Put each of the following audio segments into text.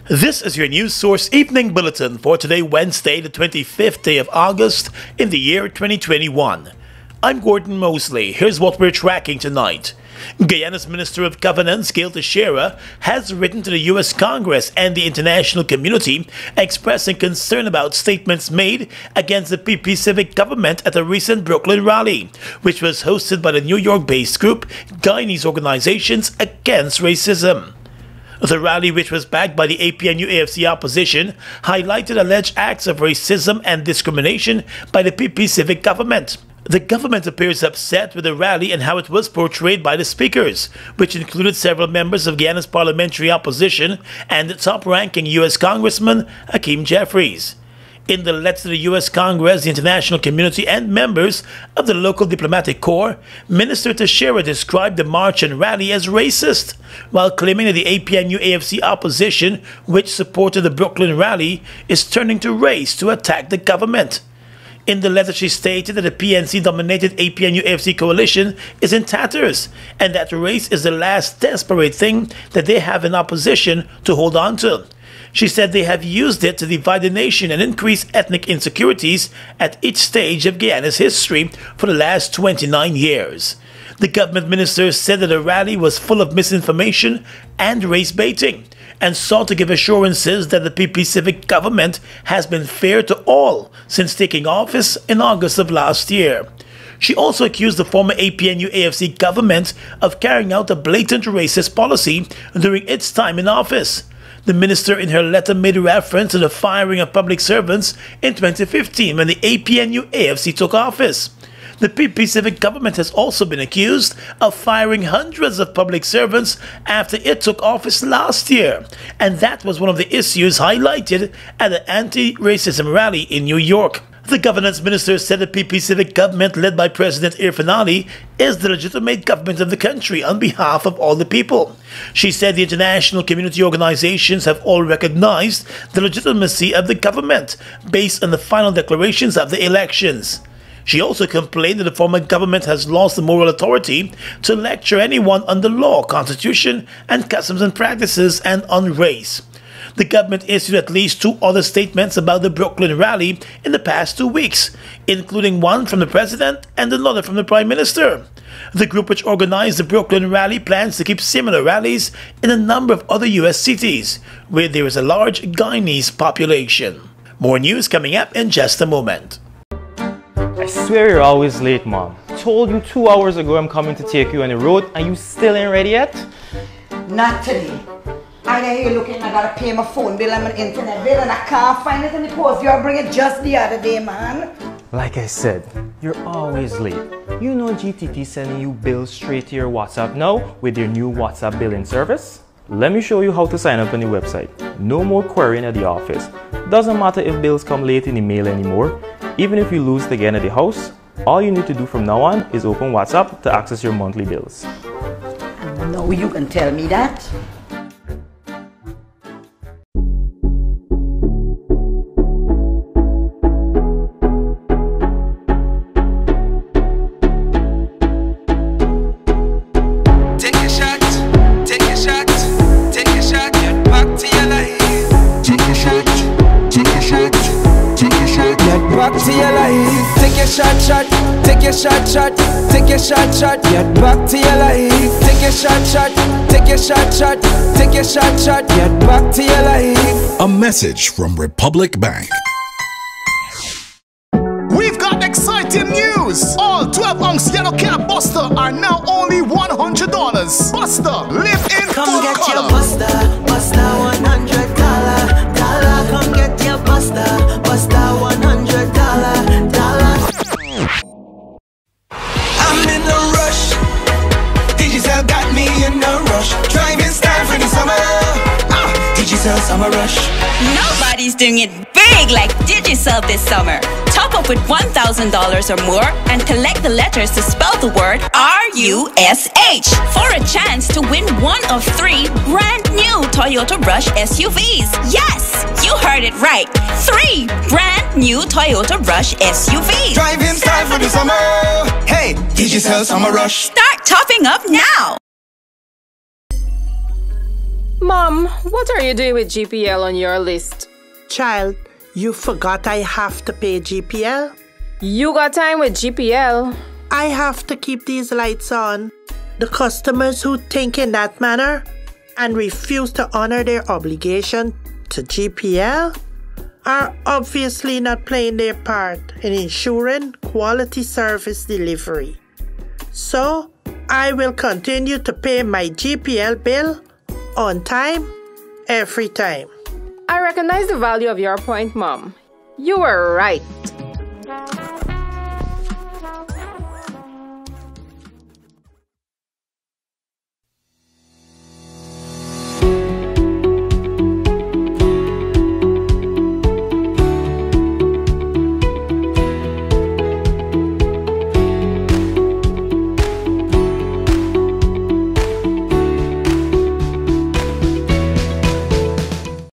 This is your news source evening bulletin for today, Wednesday, the 25th day of August in the year 2021. I'm Gordon Mosley. Here's what we're tracking tonight. Guyana's Minister of Governance, Gail Teixeira, has written to the U.S. Congress and the international community expressing concern about statements made against the PP civic government at a recent Brooklyn rally, which was hosted by the New York-based group Guyanese Organizations Against Racism. The rally, which was backed by the APNU-AFC opposition, highlighted alleged acts of racism and discrimination by the PP civic government. The government appears upset with the rally and how it was portrayed by the speakers, which included several members of Guyana's parliamentary opposition and the top-ranking U.S. Congressman Hakeem Jeffries. In the letter to the U.S. Congress, the international community, and members of the local diplomatic corps, Minister Teixeira described the march and rally as racist, while claiming that the APNU-AFC opposition, which supported the Brooklyn rally, is turning to race to attack the government. In the letter, she stated that the PNC-dominated APNU-AFC coalition is in tatters, and that race is the last desperate thing that they have in opposition to hold on to. She said they have used it to divide the nation and increase ethnic insecurities at each stage of Guyana's history for the last 29 years. The government minister said that the rally was full of misinformation and race baiting, and sought to give assurances that the PP civic government has been fair to all since taking office in August of last year. She also accused the former APNU-AFC government of carrying out a blatant racist policy during its time in office. The minister in her letter made reference to the firing of public servants in 2015 when the APNU-AFC took office. The PP civic government has also been accused of firing hundreds of public servants after it took office last year, and that was one of the issues highlighted at the anti-racism rally in New York. The governance minister said the PP civic government led by President Irfan Ali is the legitimate government of the country on behalf of all the people. She said the international community organizations have all recognized the legitimacy of the government based on the final declarations of the elections. She also complained that the former government has lost the moral authority to lecture anyone on the law, constitution, and customs and practices and on race. The government issued at least 2 other statements about the Brooklyn rally in the past 2 weeks, including one from the president and another from the prime minister. The group which organized the Brooklyn rally plans to keep similar rallies in a number of other U.S. cities, where there is a large Guyanese population. More news coming up in just a moment. I swear you're always late, Mom. Told you 2 hours ago I'm coming to take you on the road and you still ain't ready yet? Not today. I hear you looking, I gotta pay my phone bill and my internet bill and I can't find it in the post. You bring it just the other day, man. Like I said, you're always late. You know GTT sending you bills straight to your WhatsApp now with their new WhatsApp billing service? Let me show you how to sign up on the website. No more querying at the office. Doesn't matter if bills come late in the mail anymore. Even if you lose it again at the house, all you need to do from now on is open WhatsApp to access your monthly bills. And now you can tell me that. Shot, get back to your life. Take your shot, take your shot, take your shot, get back to your life. A message from Republic Bank. We've got exciting news! All 12-ounce yellow cab Buster are now only $100. Buster, live in come full get color. Your Buster, Buster $100. Come get your Buster, Buster $100. I'm in a rush. Digital got me in a rush. Driving style for the summer. Digital summer rush. Nobody's doing it big like Digicel this summer. Top up with $1,000 or more and collect the letters to spell the word RUSH for a chance to win one of 3 brand new Toyota Rush SUVs. Yes, you heard it right. 3 brand new Toyota Rush SUVs. Driving style for the summer. Hey, Digicel summer rush. Start topping up now. Mom, what are you doing with GPL on your list? Child, you forgot I have to pay GPL? You got time with GPL? I have to keep these lights on. The customers who think in that manner and refuse to honor their obligation to GPL are obviously not playing their part in ensuring quality service delivery. So, I will continue to pay my GPL bill on time, every time. I recognize the value of your point, Mom. You were right.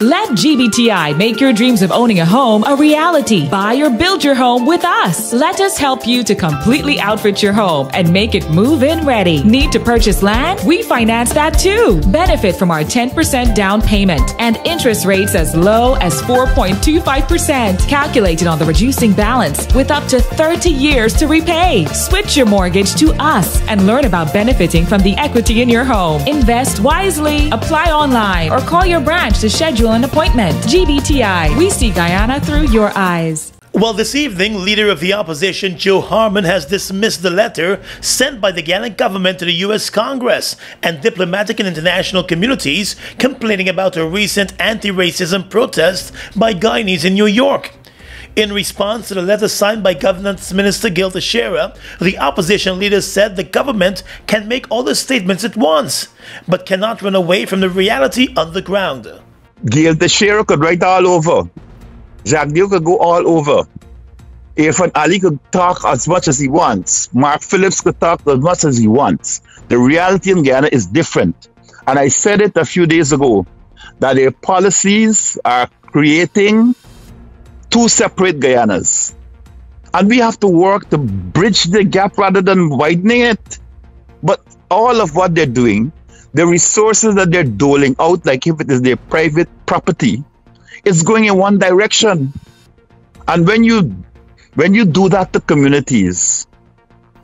Let GBTI make your dreams of owning a home a reality. Buy or build your home with us. Let us help you to completely outfit your home and make it move-in ready. Need to purchase land? We finance that too. Benefit from our 10% down payment and interest rates as low as 4.25%. Calculated on the reducing balance with up to 30 years to repay. Switch your mortgage to us and learn about benefiting from the equity in your home. Invest wisely. Apply online or call your branch to schedule an appointment. GBTI. We see Guyana through your eyes. Well, this evening, Leader of the Opposition Joe Harmon has dismissed the letter sent by the Guyana government to the U.S. Congress and diplomatic and international communities complaining about a recent anti-racism protest by Guyanese in New York. In response to the letter signed by Governance Minister Gil Teixeira, the opposition leader said the government can make all the statements it wants, but cannot run away from the reality on the ground. Gil Teixeira could write all over. Jacques Dieu could go all over. Irfan Ali could talk as much as he wants. Mark Phillips could talk as much as he wants. The reality in Guyana is different. And I said it a few days ago, that their policies are creating two separate Guyanas. And we have to work to bridge the gap rather than widening it. But all of what they're doing, the resources that they're doling out, like if it is their private property, it's going in one direction. And when you do that to communities,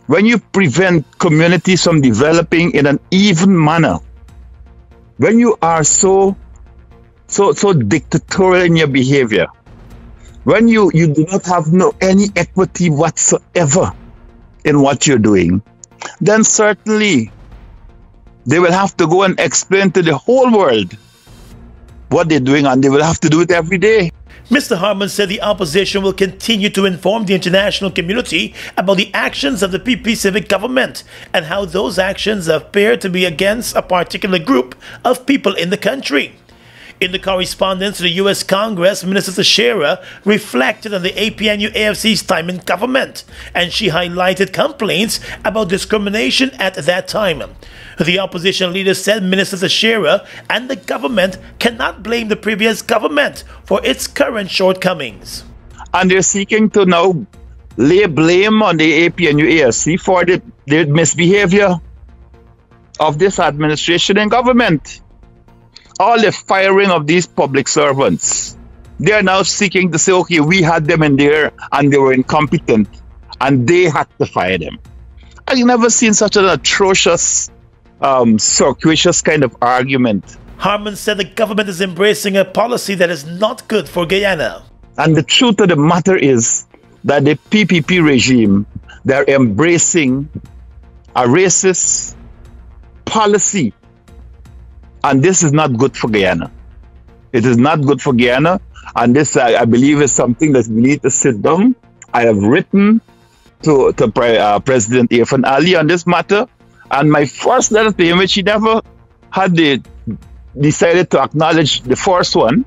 when you prevent communities from developing in an even manner, when you are so dictatorial in your behavior, when you do not have any equity whatsoever in what you're doing, then certainly they will have to go and explain to the whole world what they're doing, and they will have to do it every day. Mr. Harmon said the opposition will continue to inform the international community about the actions of the PP civic government and how those actions appear to be against a particular group of people in the country. In the correspondence to the U.S. Congress, Minister Teixeira reflected on the APNU-AFC's time in government, and she highlighted complaints about discrimination at that time. The opposition leader said Minister Teixeira and the government cannot blame the previous government for its current shortcomings. And they're seeking to now lay blame on the APNU-AFC for the misbehavior of this administration and government. All the firing of these public servants, they are now seeking to say, okay, we had them in there and they were incompetent and they had to fire them. I've never seen such an atrocious, circuitous kind of argument. Harmon said the government is embracing a policy that is not good for Guyana. And the truth of the matter is that the PPP regime, they're embracing a racist policy. And this is not good for Guyana. It is not good for Guyana. And this, I believe, is something that we need to sit down. I have written to President Irfan Ali on this matter. And my first letter to him, which he never had decided to acknowledge the first one,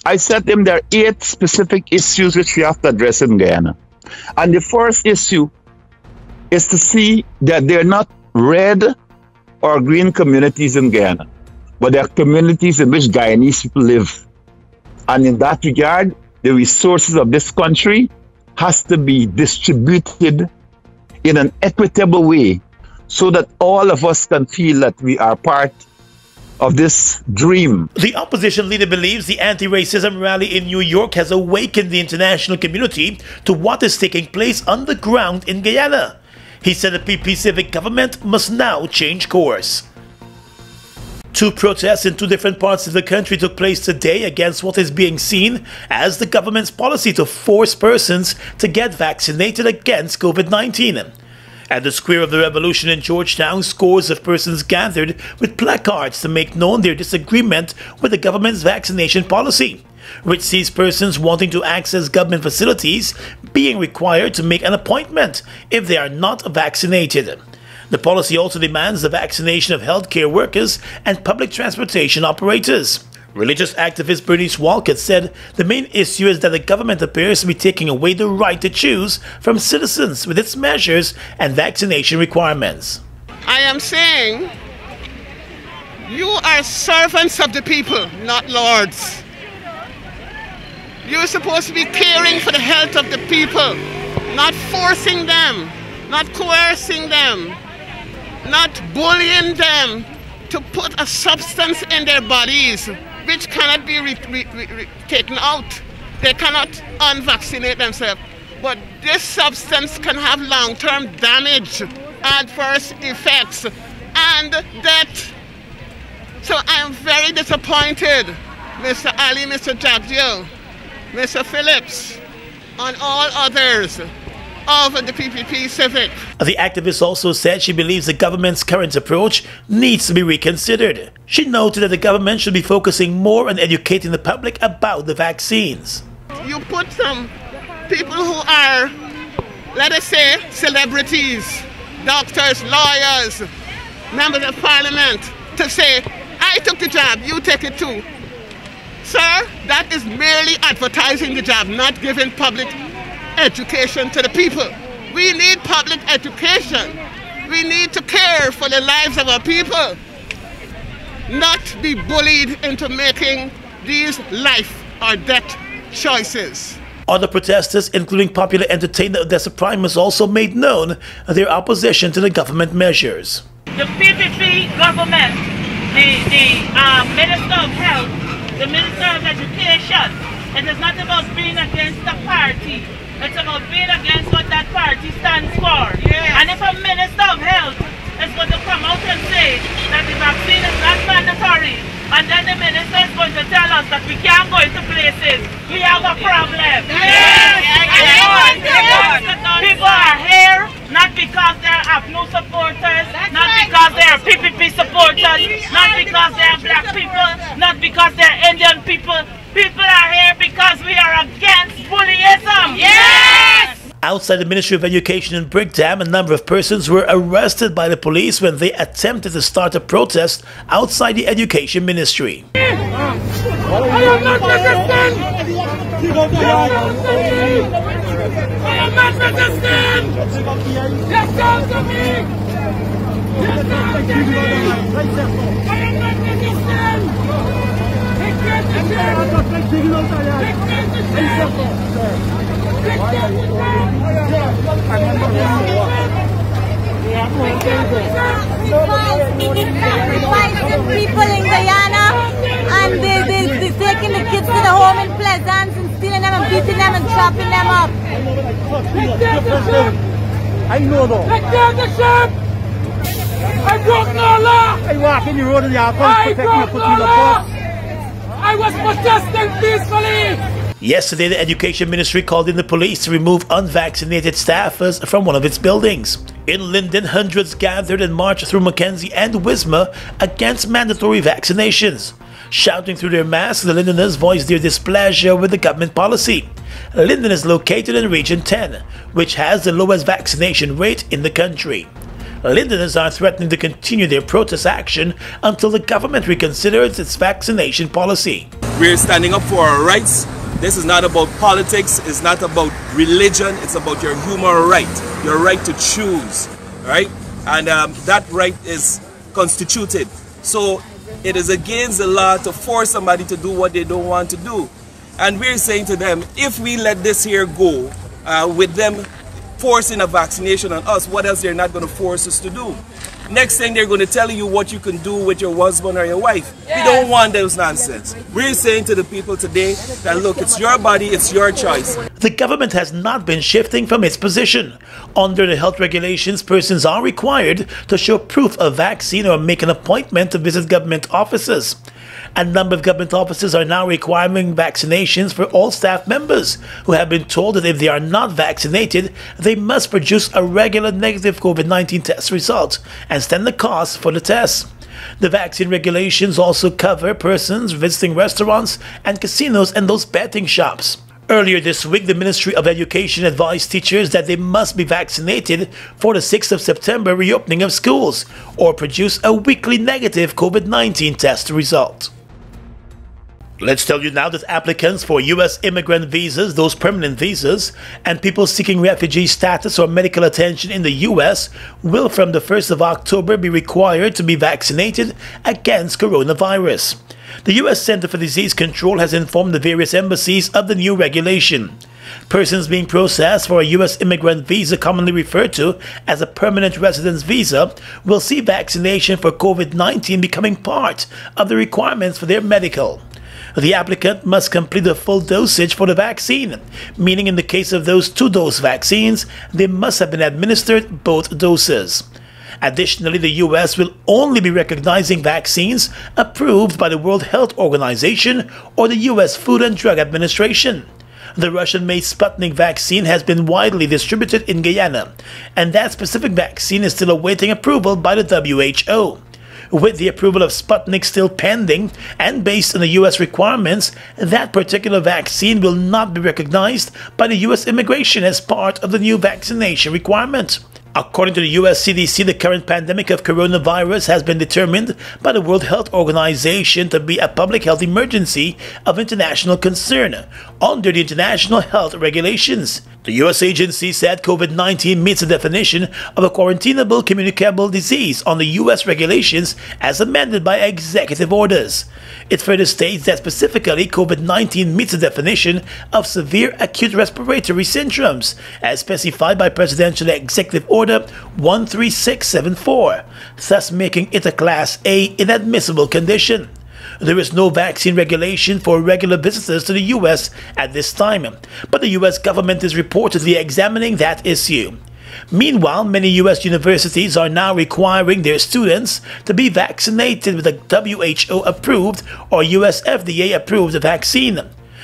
I said to him there are 8 specific issues which we have to address in Guyana. And the first issue is to see that they're not red or green communities in Guyana, but there are communities in which Guyanese people live. And in that regard, the resources of this country has to be distributed in an equitable way so that all of us can feel that we are part of this dream. The opposition leader believes the anti-racism rally in New York has awakened the international community to what is taking place on the ground in Guyana. He said the PP civic government must now change course. Two protests in two different parts of the country took place today against what is being seen as the government's policy to force persons to get vaccinated against COVID-19. At the Square of the Revolution in Georgetown, scores of persons gathered with placards to make known their disagreement with the government's vaccination policy, which sees persons wanting to access government facilities being required to make an appointment if they are not vaccinated. The policy also demands the vaccination of healthcare workers and public transportation operators. Religious activist Bernice Walcott said the main issue is that the government appears to be taking away the right to choose from citizens with its measures and vaccination requirements. I am saying you are servants of the people, not lords. You're supposed to be caring for the health of the people, not forcing them, not coercing them, not bullying them to put a substance in their bodies which cannot be taken out. They cannot unvaccinate themselves. But this substance can have long-term damage, adverse effects, and death. So I am very disappointed, Mr. Ali, Mr. Jagdeo, Mr. Phillips, and all others of the PPP Civic. The activist also said she believes the government's current approach needs to be reconsidered. She noted that the government should be focusing more on educating the public about the vaccines. You put some people who are, let us say, celebrities, doctors, lawyers, members of parliament, to say, I took the jab, you take it too. Sir, that is merely advertising the jab, not giving public education to the people. We need public education. We need to care for the lives of our people, not be bullied into making these life or death choices. Other protesters, including popular entertainer Odessa Primus, also made known their opposition to the government measures. The PPP government, the Minister of Health, the Minister of Education, it is not about being against the party. It's about being against what that party stands for. Yes. And if a Minister of Health is going to come out and say that the vaccine is not mandatory, and then the Minister is going to tell us that we can't go into places, we have a problem. Yes. People are here not because they're APNU supporters, not because they're PPP supporters, not because they're black people, not because they're Indian people. People are here because we are against bullyism. Yes! Outside the Ministry of Education in Brickdam, a number of persons were arrested by the police when they attempted to start a protest outside the Education Ministry. I am not resisting! I am not resisting! Get down to me! Get down to me! I am not resisting! People in Guyana, and they're taking the kids to the home in Pleasance and stealing them and beating them and chopping them up. I know though. Take down the ship! I broke no law! I walk in the road and you are going to protect me, put me in the box. I was protesting peacefully! Yesterday, the Education Ministry called in the police to remove unvaccinated staffers from one of its buildings. In Linden, hundreds gathered and marched through Mackenzie and Wisma against mandatory vaccinations. Shouting through their masks, the Lindeners voiced their displeasure with the government policy. Linden is located in Region 10, which has the lowest vaccination rate in the country. Lindeners are threatening to continue their protest action until the government reconsiders its vaccination policy. We're standing up for our rights. This is not about politics, it's not about religion, it's about your human right, your right to choose, right? And that right is constituted. So it is against the law to force somebody to do what they don't want to do. And we're saying to them, if we let this here go, with them forcing a vaccination on us, what else they're not going to force us to do? Next thing they're going to tell you what you can do with your husband or your wife. We don't want those nonsense. We're saying to the people today that look, it's your body, it's your choice. The government has not been shifting from its position. Under the health regulations, persons are required to show proof of vaccine or make an appointment to visit government offices. A number of government offices are now requiring vaccinations for all staff members who have been told that if they are not vaccinated, they must produce a regular negative COVID-19 test result and stand the cost for the test. The vaccine regulations also cover persons visiting restaurants and casinos and those betting shops. Earlier this week, the Ministry of Education advised teachers that they must be vaccinated for the 6th of September reopening of schools or produce a weekly negative COVID-19 test result. Let's tell you now that applicants for U.S. immigrant visas, those permanent visas, and people seeking refugee status or medical attention in the U.S. will from the 1st of October be required to be vaccinated against coronavirus. The U.S. Center for Disease Control has informed the various embassies of the new regulation. Persons being processed for a U.S. immigrant visa, commonly referred to as a permanent residence visa, will see vaccination for COVID-19 becoming part of the requirements for their medical. The applicant must complete a full dosage for the vaccine, meaning in the case of those 2-dose vaccines, they must have been administered both doses. Additionally, the U.S. will only be recognizing vaccines approved by the World Health Organization or the U.S. Food and Drug Administration. The Russian-made Sputnik vaccine has been widely distributed in Guyana, and that specific vaccine is still awaiting approval by the WHO. With the approval of Sputnik still pending and based on the U.S. requirements, that particular vaccine will not be recognized by the U.S. immigration as part of the new vaccination requirement. According to the U.S. CDC, the current pandemic of coronavirus has been determined by the World Health Organization to be a public health emergency of international concern under the international health regulations. The U.S. agency said COVID-19 meets the definition of a quarantinable communicable disease on the U.S. regulations as amended by executive orders. It further states that specifically COVID-19 meets the definition of severe acute respiratory syndromes as specified by Presidential Executive Order 13674, thus making it a Class A inadmissible condition. There is no vaccine regulation for regular visitors to the U.S. at this time, but the U.S. government is reportedly examining that issue. Meanwhile, many U.S. universities are now requiring their students to be vaccinated with a WHO-approved or U.S. FDA-approved vaccine.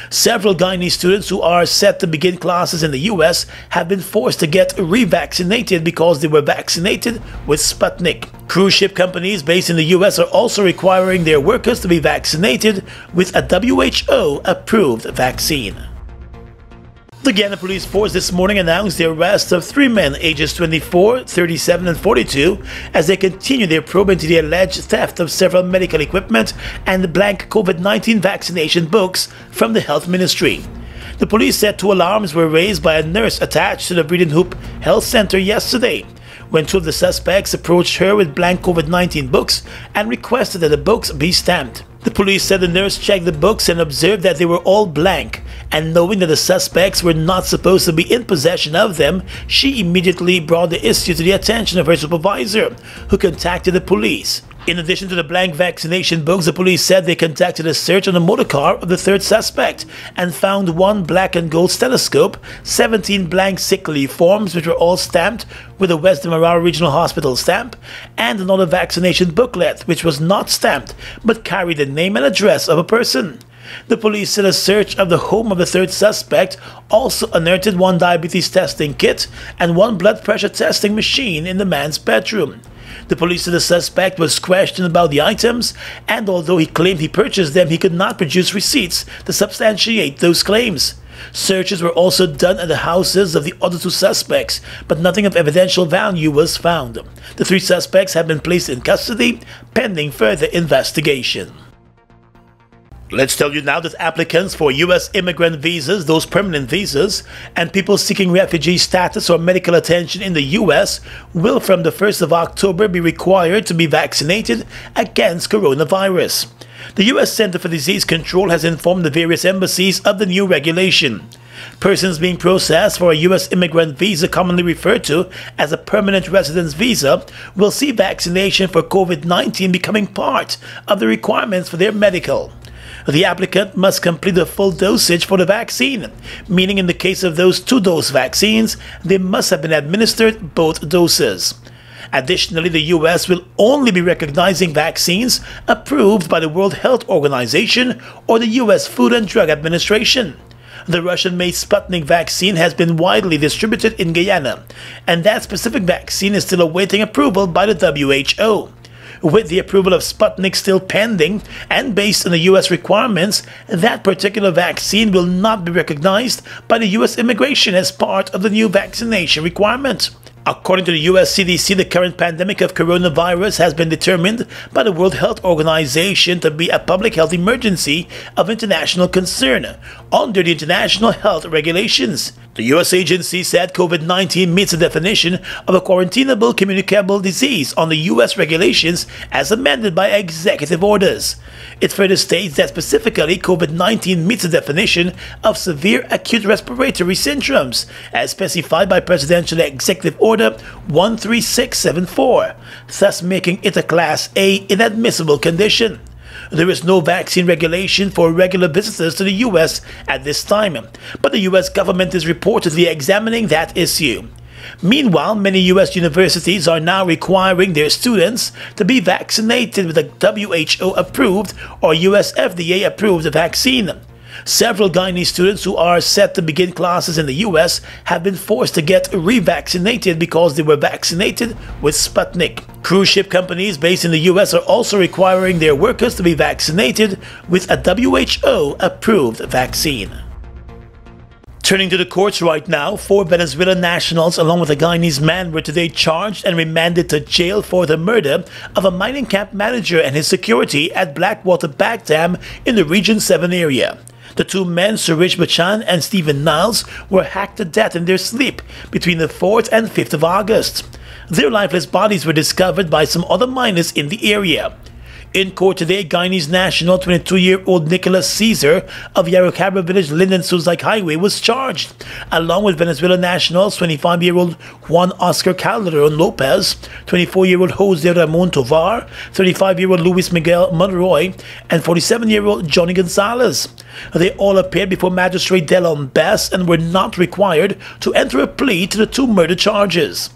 Several Guyanese students who are set to begin classes in the U.S. have been forced to get revaccinated because they were vaccinated with Sputnik. Cruise ship companies based in the U.S. are also requiring their workers to be vaccinated with a WHO-approved vaccine. The Guyana Police Force this morning announced the arrest of 3 men ages 24, 37 and 42 as they continue their probe into the alleged theft of several medical equipment and blank COVID-19 vaccination books from the Health Ministry. The police said 2 alarms were raised by a nurse attached to the Breeden Hoop Health Center yesterday when 2 of the suspects approached her with blank COVID-19 books and requested that the books be stamped. The police said the nurse checked the books and observed that they were all blank, and knowing that the suspects were not supposed to be in possession of them, she immediately brought the issue to the attention of her supervisor, who contacted the police. In addition to the blank vaccination books, the police said they conducted a search on the motor car of the 3rd suspect and found 1 black and gold stethoscope, 17 blank sick leave forms which were all stamped with a West Demerara Regional Hospital stamp, and another vaccination booklet which was not stamped but carried the name and address of a person. The police said a search of the home of the 3rd suspect also unearthed 1 diabetes testing kit and 1 blood pressure testing machine in the man's bedroom. The police said the suspect was questioned about the items, and although he claimed he purchased them, he could not produce receipts to substantiate those claims. Searches were also done at the houses of the other 2 suspects, but nothing of evidential value was found. The 3 suspects have been placed in custody, pending further investigation. Let's tell you now that applicants for U.S. immigrant visas, those permanent visas, and people seeking refugee status or medical attention in the U.S. will from the 1st of October be required to be vaccinated against coronavirus. The U.S. Center for Disease Control has informed the various embassies of the new regulation. Persons being processed for a U.S. immigrant visa, commonly referred to as a permanent residence visa, will see vaccination for COVID-19 becoming part of the requirements for their medical. The applicant must complete a full dosage for the vaccine, meaning in the case of those 2-dose vaccines, they must have been administered both doses. Additionally, the U.S. will only be recognizing vaccines approved by the World Health Organization or the U.S. Food and Drug Administration. The Russian-made Sputnik vaccine has been widely distributed in Guyana, and that specific vaccine is still awaiting approval by the WHO. With the approval of Sputnik still pending and based on the U.S. requirements, that particular vaccine will not be recognized by the U.S. immigration as part of the new vaccination requirement. According to the U.S. CDC, the current pandemic of coronavirus has been determined by the World Health Organization to be a public health emergency of international concern under the international health regulations. The U.S. agency said COVID-19 meets the definition of a quarantinable communicable disease on the U.S. regulations as amended by executive orders. It further states that specifically COVID-19 meets the definition of severe acute respiratory syndromes as specified by Presidential Executive Order 13674, thus making it a Class A inadmissible condition. There is no vaccine regulation for regular visitors to the U.S. at this time, but the U.S. government is reportedly examining that issue. Meanwhile, many U.S. universities are now requiring their students to be vaccinated with a WHO-approved or U.S. FDA-approved vaccine. Several Guyanese students who are set to begin classes in the U.S. have been forced to get revaccinated because they were vaccinated with Sputnik. Cruise ship companies based in the U.S. are also requiring their workers to be vaccinated with a WHO-approved vaccine. Turning to the courts right now, 4 Venezuelan nationals along with a Guyanese man were today charged and remanded to jail for the murder of a mining camp manager and his security at Blackwater Back Dam in the Region 7 area. The 2 men, Surich Bachan and Stephen Niles, were hacked to death in their sleep between the 4th and 5th of August. Their lifeless bodies were discovered by some other miners in the area. In court today, Guyanese national 22-year-old Nicholas Caesar of Yarracabra Village, Linden Suzac Highway was charged, along with Venezuelan nationals 25-year-old Juan Oscar Calderon Lopez, 24-year-old Jose Ramon Tovar, 35-year-old Luis Miguel Monroy, and 47-year-old Johnny Gonzalez. They all appeared before Magistrate Delon Bess and were not required to enter a plea to the 2 murder charges.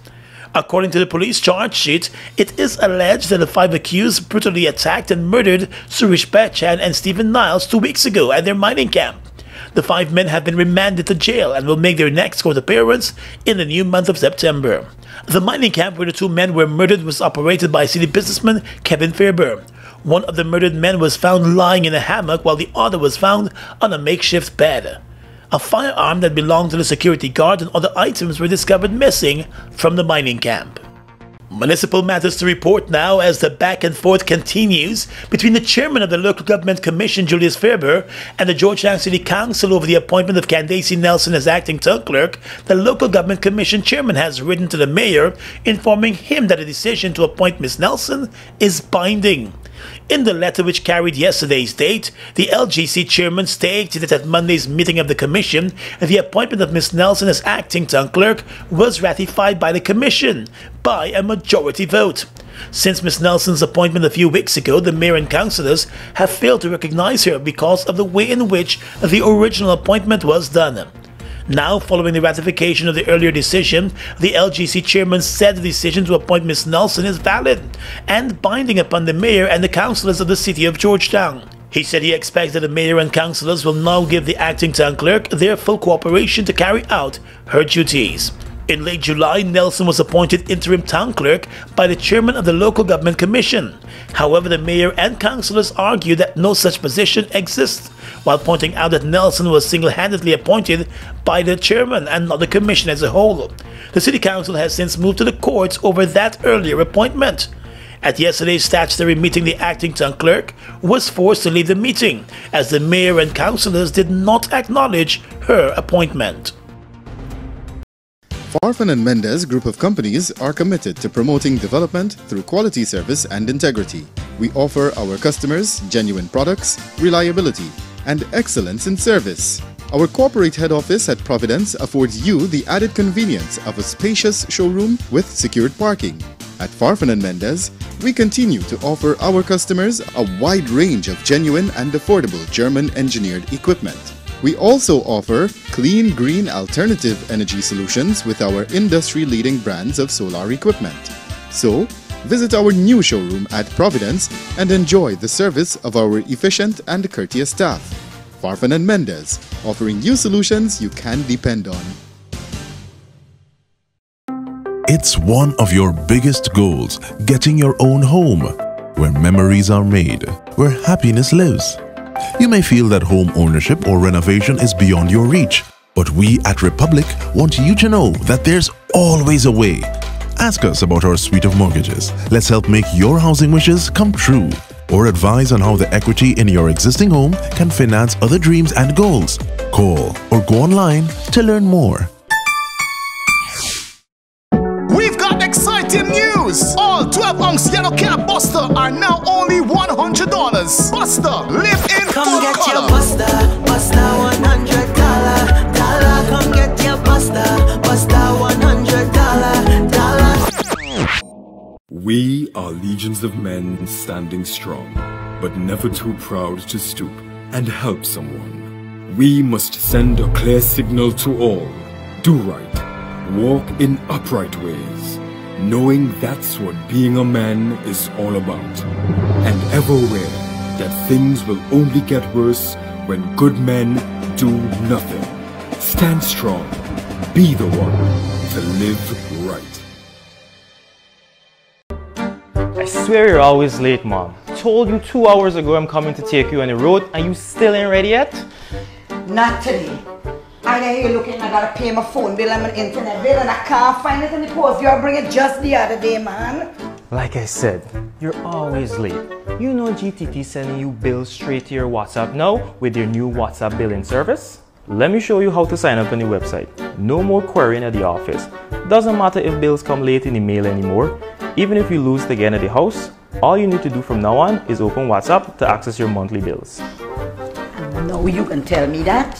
According to the police charge sheet, it is alleged that the 5 accused brutally attacked and murdered Surich Bachan and Stephen Niles 2 weeks ago at their mining camp. The 5 men have been remanded to jail and will make their next court appearance in the new month of September. The mining camp where the 2 men were murdered was operated by city businessman Kevin Fairburn. One of the murdered men was found lying in a hammock while the other was found on a makeshift bed. A firearm that belonged to the security guard and other items were discovered missing from the mining camp. Municipal Matters to report now as the back and forth continues between the chairman of the Local Government Commission, Julius Fairburn, and the Georgetown City Council over the appointment of Candace Nelson as acting town clerk. The Local Government Commission chairman has written to the mayor informing him that the decision to appoint Ms. Nelson is binding. In the letter which carried yesterday's date, the LGC chairman stated that at Monday's meeting of the commission, the appointment of Ms. Nelson as acting town clerk was ratified by the commission by a majority vote. Since Ms. Nelson's appointment a few weeks ago, the mayor and councillors have failed to recognize her because of the way in which the original appointment was done. Now, following the ratification of the earlier decision, the LGC chairman said the decision to appoint Ms. Nelson is valid and binding upon the mayor and the councillors of the city of Georgetown. He said he expects that the mayor and councillors will now give the acting town clerk their full cooperation to carry out her duties. In late July, Nelson was appointed interim town clerk by the chairman of the Local Government Commission. However, the mayor and councillors argue that no such position exists, while pointing out that Nelson was single-handedly appointed by the chairman and not the commission as a whole. The city council has since moved to the courts over that earlier appointment. At yesterday's statutory meeting, the acting town clerk was forced to leave the meeting as the mayor and councillors did not acknowledge her appointment. Farfan and Mendez Group of Companies are committed to promoting development through quality service and integrity. We offer our customers genuine products, reliability, and excellence in service. Our corporate head office at Providence affords you the added convenience of a spacious showroom with secured parking. At Farfan & Mendez, we continue to offer our customers a wide range of genuine and affordable German-engineered equipment. We also offer clean, green alternative energy solutions with our industry-leading brands of solar equipment. So, visit our new showroom at Providence and enjoy the service of our efficient and courteous staff. Farfan & Mendez, offering you solutions you can depend on. It's one of your biggest goals, getting your own home, where memories are made, where happiness lives. You may feel that home ownership or renovation is beyond your reach, but we at Republic want you to know that there's always a way. Ask us about our suite of mortgages. Let's help make your housing wishes come true. Or advise on how the equity in your existing home can finance other dreams and goals. Call or go online to learn more. We've got exciting news! All 12-ounce yellow cab Buster are now only $100. Buster, live in Come full get color. your Buster, Buster $100. Come get your Buster, Buster $100. We are legions of men standing strong, but never too proud to stoop and help someone. We must send a clear signal to all. Do right. Walk in upright ways, knowing that's what being a man is all about. And ever aware that things will only get worse when good men do nothing. Stand strong. Be the one to live right. I swear you're always late, Mom. Told you 2 hours ago I'm coming to take you on the road and you still ain't ready yet? Not today. I hear you looking, I gotta pay my phone bill and my internet bill and I can't find it in the post. You bring it just the other day, man. Like I said, you're always late. You know GTT sending you bills straight to your WhatsApp now with their new WhatsApp billing service? Let me show you how to sign up on the website. No more querying at the office. Doesn't matter if bills come late in the mail anymore. Even if you lose it again at the house, all you need to do from now on is open WhatsApp to access your monthly bills. No, you can tell me that.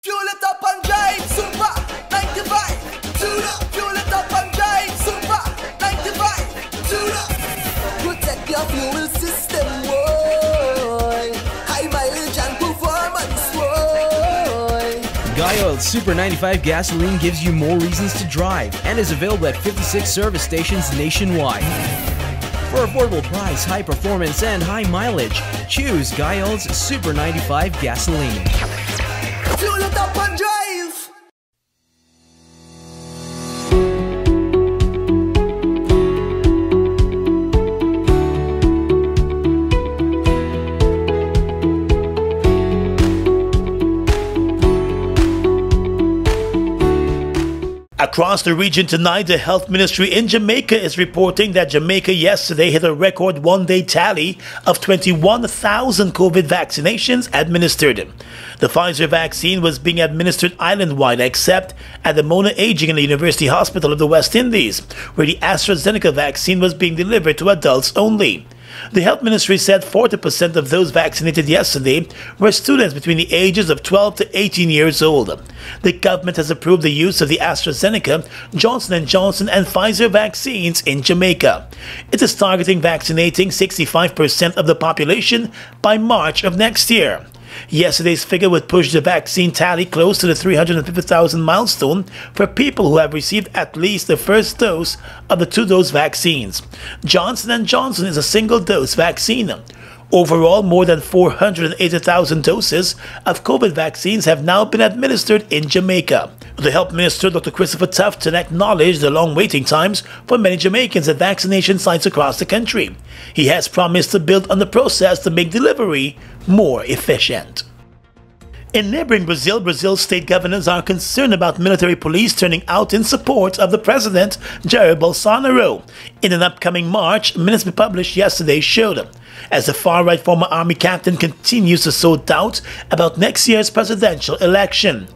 Fuel it up and drive, Super 95. Tune up. Fuel it up and drive, Super 95. Tune up. Protect your fuel system, boy. High mileage and performance, boy. Guy Oil Super 95 gasoline gives you more reasons to drive and is available at 56 service stations nationwide. For affordable price, high performance, and high mileage, choose Guy Oil's Super 95 gasoline. Fuel it up and drive. Across the region tonight, the health ministry in Jamaica is reporting that Jamaica yesterday hit a record one-day tally of 21,000 COVID vaccinations administered. The Pfizer vaccine was being administered island-wide except at the Mona Aging and the University Hospital of the West Indies, where the AstraZeneca vaccine was being delivered to adults only. The health ministry said 40% of those vaccinated yesterday were students between the ages of 12 to 18 years old. The government has approved the use of the AstraZeneca, Johnson & Johnson and Pfizer vaccines in Jamaica. It is targeting vaccinating 65% of the population by March of next year. Yesterday's figure would push the vaccine tally close to the 350,000 milestone for people who have received at least the first dose of the two-dose vaccines. Johnson & Johnson is a single-dose vaccine. Overall, more than 480,000 doses of COVID vaccines have now been administered in Jamaica. The Health Minister, Dr. Christopher Tufton, acknowledged the long waiting times for many Jamaicans at vaccination sites across the country. He has promised to build on the process to make delivery more efficient. In neighboring Brazil, Brazil's state governors are concerned about military police turning out in support of the president, Jair Bolsonaro. In an upcoming march, minutes published yesterday showed as the far-right former army captain continues to sow doubt about next year's presidential election.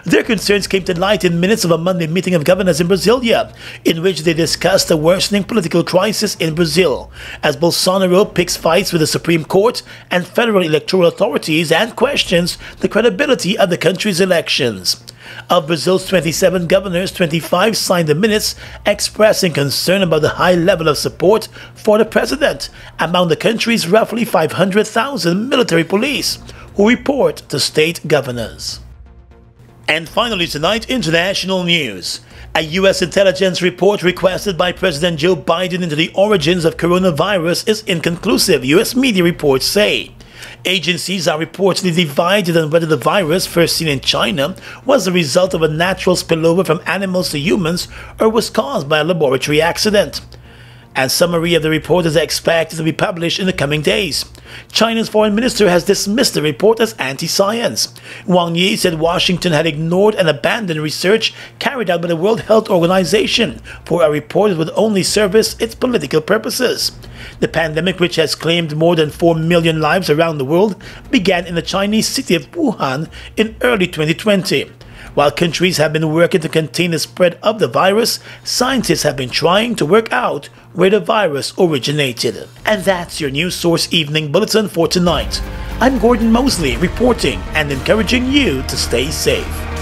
Their concerns came to light in minutes of a Monday meeting of governors in Brasilia, in which they discussed the worsening political crisis in Brazil, as Bolsonaro picks fights with the Supreme Court and federal electoral authorities and questions the credibility of the country's elections. Of Brazil's 27 governors, 25 signed the minutes expressing concern about the high level of support for the president among the country's roughly 500,000 military police who report to state governors. And finally tonight, international news. A U.S. intelligence report requested by President Joe Biden into the origins of coronavirus is inconclusive, U.S. media reports say. Agencies are reportedly divided on whether the virus, first seen in China, was the result of a natural spillover from animals to humans or was caused by a laboratory accident. A summary of the report is expected to be published in the coming days. China's foreign minister has dismissed the report as anti-science. Wang Yi said Washington had ignored and abandoned research carried out by the World Health Organization for a report that would only service its political purposes. The pandemic, which has claimed more than 4 million lives around the world, began in the Chinese city of Wuhan in early 2020. While countries have been working to contain the spread of the virus, scientists have been trying to work out where the virus originated. And that's your News Source Evening Bulletin for tonight. I'm Gordon Mosley, reporting and encouraging you to stay safe.